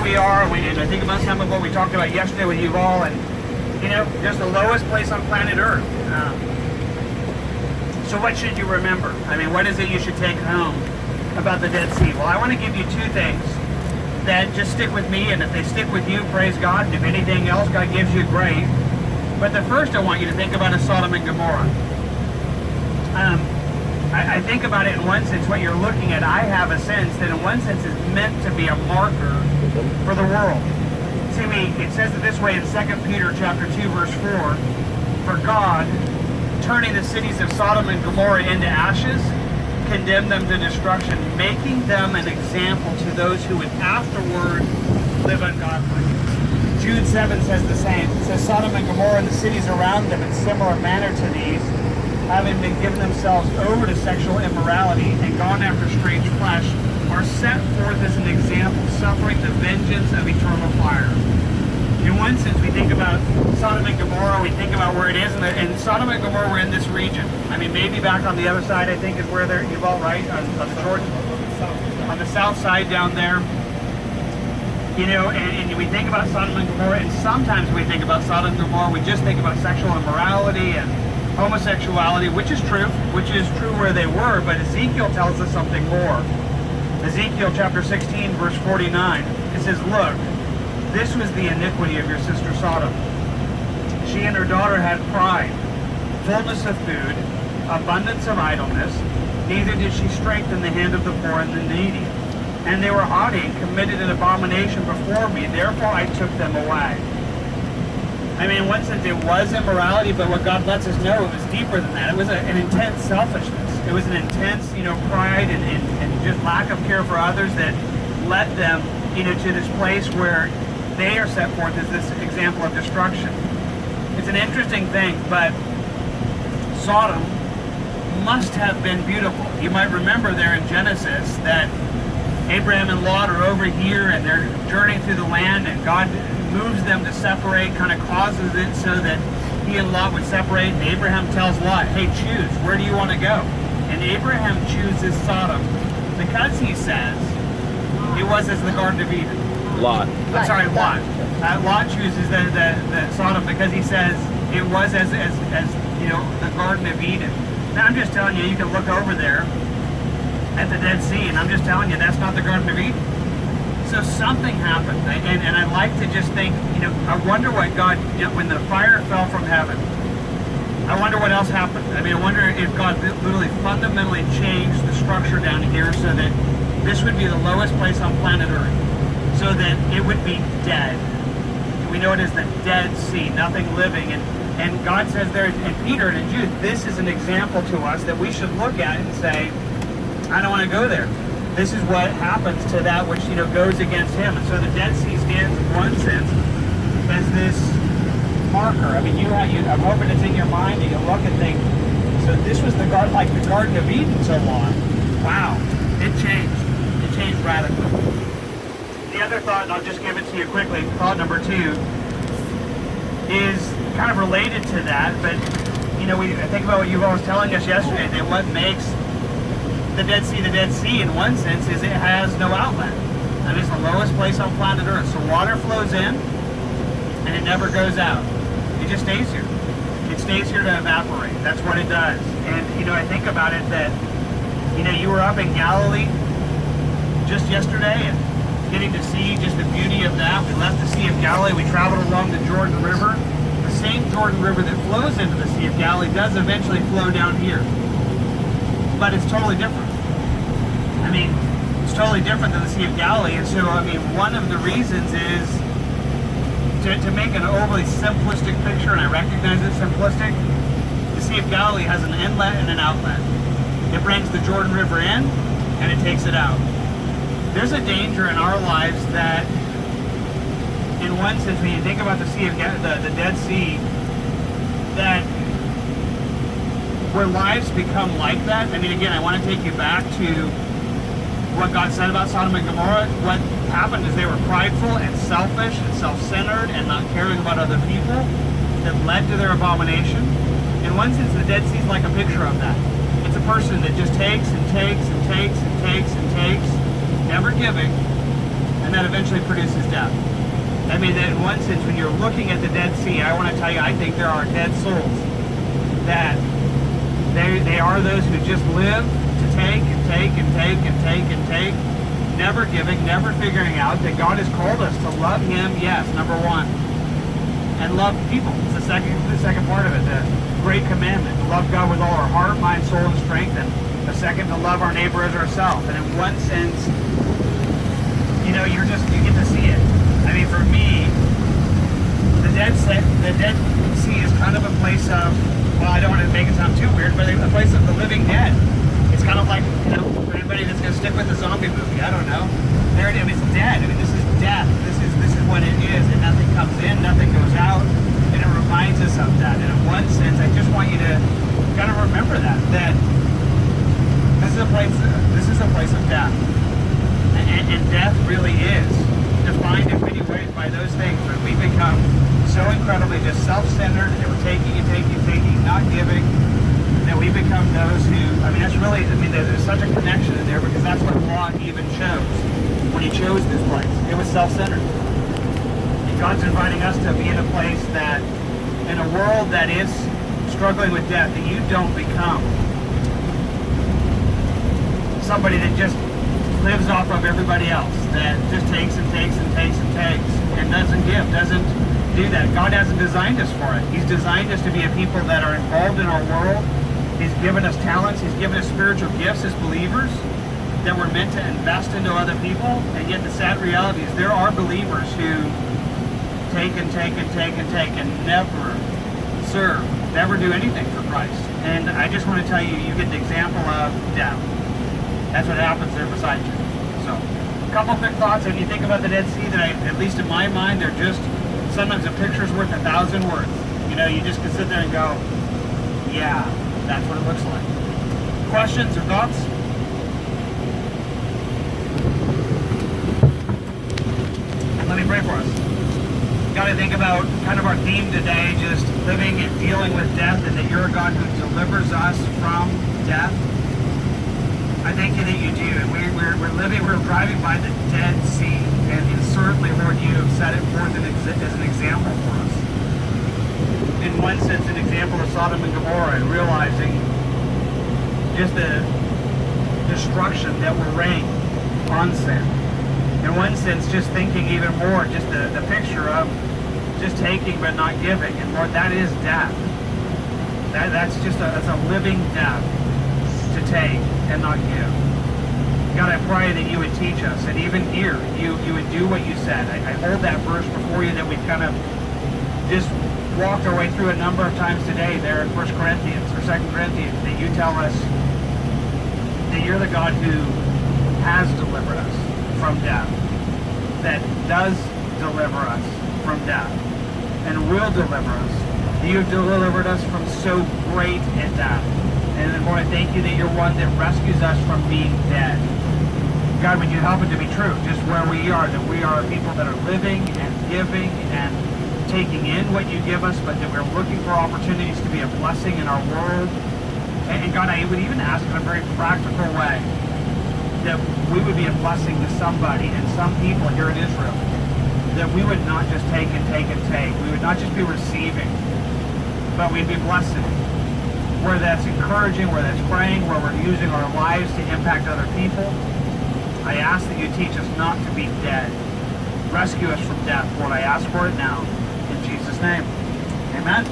we are, and I think about some of what we talked about yesterday with Yuval, and just the lowest place on planet Earth. So what should you remember? I mean, what is it you should take home about the Dead Sea? Well, I want to give you two things that just stick with me, and if they stick with you, praise God, and if anything else God gives you, great. But the first I want you to think about is Sodom and Gomorrah. I think about it in one sense, what you're looking at, I have a sense that in one sense is meant to be a marker for the world. See, it says it this way in 2 Peter chapter 2, verse 4, for God, turning the cities of Sodom and Gomorrah into ashes, condemned them to destruction, making them an example to those who would afterward live ungodly. Jude 7 says the same. It says, Sodom and Gomorrah and the cities around them in similar manner to these, having been given themselves over to sexual immorality and gone after strange flesh, are set forth as an example, suffering the vengeance of eternal fire. In one sense, we think about Sodom and Gomorrah, we think about where it is, and Sodom and Gomorrah were in this region. I mean, maybe back on the other side, I think, is where they're, Yuval, right? On the Jordan, on the south side down there. And we think about Sodom and Gomorrah, and sometimes we think about Sodom and Gomorrah, we just think about sexual immorality and homosexuality, which is true where they were, but Ezekiel tells us something more. Ezekiel chapter 16, verse 49, it says, look, this was the iniquity of your sister Sodom. She and her daughter had pride, fullness of food, abundance of idleness, neither did she strengthen the hand of the poor and the needy. And they were haughty and committed an abomination before me, therefore I took them away. I mean, in one sense, it was immorality, but what God lets us know, it was deeper than that. It was an intense selfishness. It was an intense, pride and just lack of care for others that led them, to this place where they are set forth as this example of destruction. It's an interesting thing, but Sodom must have been beautiful. You might remember there in Genesis that Abraham and Lot are over here and they're journeying through the land, and God moves them to separate, kind of causes it so that he and Lot would separate. And Abraham tells Lot, hey, choose, where do you want to go? And Abraham chooses Sodom because he says it was as the Garden of Eden. Lot. I'm sorry, Lot. Lot chooses the Sodom because he says it was as the Garden of Eden. Now I'm just telling you, you can look over there at the Dead Sea, and I'm just telling you, that's not the Garden of Eden. So something happened, and I like to just think, I wonder what God, when the fire fell from heaven, I wonder what else happened. I mean, I wonder if God literally fundamentally changed the structure down here so that this would be the lowest place on planet Earth, so that it would be dead. We know it as the Dead Sea, nothing living, and God says there in Peter and in Jude, this is an example to us that we should look at and say, I don't want to go there. This is what happens to that which goes against him. And so the Dead Sea stands in one sense as this marker. I mean, I'm hoping it's in your mind and you look and think, so this was the Garden of Eden so long. Wow, it changed. It changed radically. The other thought, and I'll just give it to you quickly, thought number 2, is kind of related to that, but I think about what you were telling us yesterday, that what makes the Dead Sea in one sense is it has no outlet. I mean, it's the lowest place on planet Earth. So water flows in and it never goes out. It just stays here. It stays here to evaporate. That's what it does. And I think about it that you were up in Galilee just yesterday and getting to see just the beauty of that. We left the Sea of Galilee. We traveled along the Jordan River. The same Jordan River that flows into the Sea of Galilee does eventually flow down here. But it's totally different. I mean, it's totally different than the Sea of Galilee. And so, one of the reasons is to make an overly simplistic picture, and I recognize it's simplistic, the Sea of Galilee has an inlet and an outlet. It brings the Jordan River in, and it takes it out. There's a danger in our lives that, in one sense, when you think about the Dead Sea, that where lives become like that. I mean, again, I want to take you back to what God said about Sodom and Gomorrah. What happened is they were prideful and selfish and self-centered and not caring about other people that led to their abomination. In one sense, the Dead Sea is like a picture of that. It's a person that just takes and takes and takes and takes and takes, never giving, and and that eventually produces death. I mean, that in one sense, when you're looking at the Dead Sea, I want to tell you, I think there are dead souls that they are those who just live to take and take and take and take and take, never giving, never figuring out that God has called us to love Him, yes, number one, and love people. It's the second part of it, the great commandment, to love God with all our heart, mind, soul, and strength, and the second, to love our neighbor as ourselves. And in one sense, you know, you get to see it. I mean, for me, the Dead Sea is kind of a place of, well, I don't want to make it sound too weird, but a place of the living dead. It's kind of like, you know, for anybody that's going to stick with the zombie movie, I don't know. There it is. It's dead. I mean, this is death. This is what it is, and nothing comes in, nothing goes out, and it reminds us of that. And in one sense, I just want you to kind of remember that this is a place of death, and death really is defined in many ways by those things where we become so incredibly just self-centered, and we're taking and taking and taking, not giving, that we become those who, I mean, that's really, I mean, there's such a connection in there, because that's what Lot even chose when he chose this place. It was self-centered. And God's inviting us to be in a place that, in a world that is struggling with death, that you don't become somebody that just lives off of everybody else, that just takes and takes and takes and takes, and doesn't give, doesn't do that. God hasn't designed us for it. He's designed us to be a people that are involved in our world. He's given us talents. He's given us spiritual gifts as believers that we're meant to invest into other people. And yet the sad reality is there are believers who take and take and take and take and never serve, never do anything for Christ. And I just want to tell you, you get the example of death. That's what happens there beside you. So, a couple quick thoughts. When you think about the Dead Sea, that at least in my mind, they're just, sometimes a picture's worth 1,000 words. You know, you just can sit there and go, yeah, that's what it looks like. Questions or thoughts? Let me pray for us. Got to think about kind of our theme today, just living and dealing with death, and that you're a God who delivers us from death. I thank you that you do. And we're driving by the Dead Sea, and certainly, Lord, you have set it forth as an example for us. In one sense, an example of Sodom and Gomorrah, and realizing just the destruction that will reign on sin. In one sense, just thinking even more, just the picture of just taking but not giving. And Lord, that is death. That's a living death, to take and not give. God, I pray that you would teach us, and even here, you would do what you said. I hold that verse before you that we've kind of just walked our way through a number of times today there in 1 Corinthians or 2 Corinthians, that you tell us that you're the God who has delivered us from death, that does deliver us from death, and will deliver us. You have delivered us from so great a death. And then, Lord, I thank you that you're one that rescues us from being dead. God, would you help it to be true, just where we are, that we are people that are living and giving and taking in what you give us, but that we're looking for opportunities to be a blessing in our world. And God, I would even ask in a very practical way that we would be a blessing to somebody and some people here in Israel, that we would not just take and take and take. We would not just be receiving, but we'd be blessing. Where that's encouraging, where that's praying, where we're using our lives to impact other people. I ask that you teach us not to be dead. Rescue us from death, Lord. I ask for it now. In Jesus' name, amen.